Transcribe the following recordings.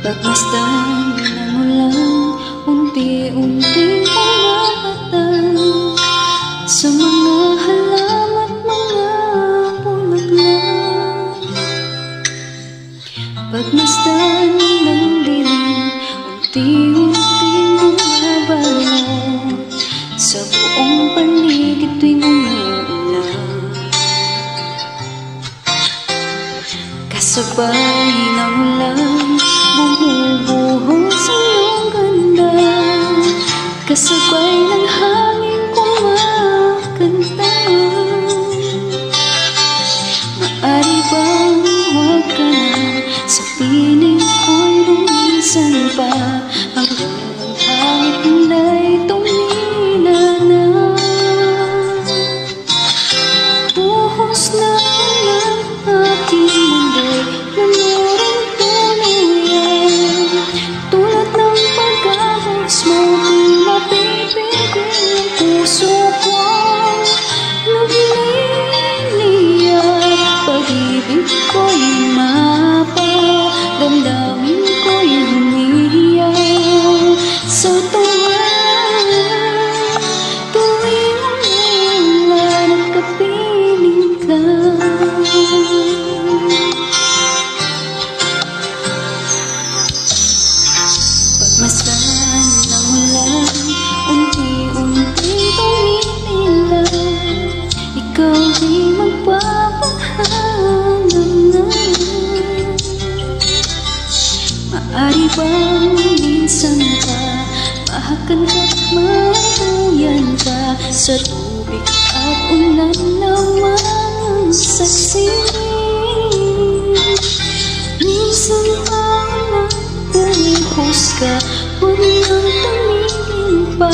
Pagmasdan mo lang, unti-unting umahatag sa mga halaman at mga bulaklak. Pagmasdan ng dilim, unti-unting bumabalot sa buong paligid tuwing umuulan. Kasabay ng ulan, bumubuhos sa iyong ganda. Kasabay ng hangin kumakanta. Maari bang huwag ka na sa piling ko'y lumisan pa, hanggang ang hangit nila'y tumila na. Buhos na ang aking mundo'y namuring tuluyan. Tulad ng pag-ahos mo, di mapipigil ang puso ko. Nagliliyab, pag-ibig ko'y mapaw, damdamin ko'y humihiyaw sa tuwa. Tuwing umulan at kapiling ka, pagmasdan ng ulan, unti-unting tumitilan. Ikaw di magpapahanap na. Maari bang minsan pa mahakan ka't matuyan ka sa tubig at ulan na mga saksi? Minsan pa ulan, bumuhos ka, huwag nang tumigil pa.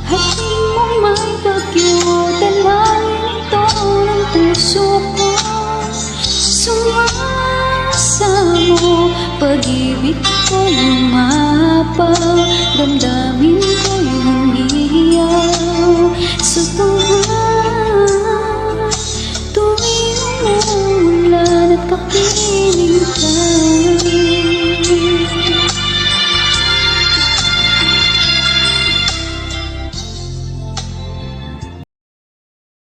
Hatiin mo may bagyo, dalangin ito ng puso ko. Sumasamo, pag-ibig ko'y umapaw, damdamin ko'y humihiyaw sa tuwa. Tuwing umuulan at kapiling ka,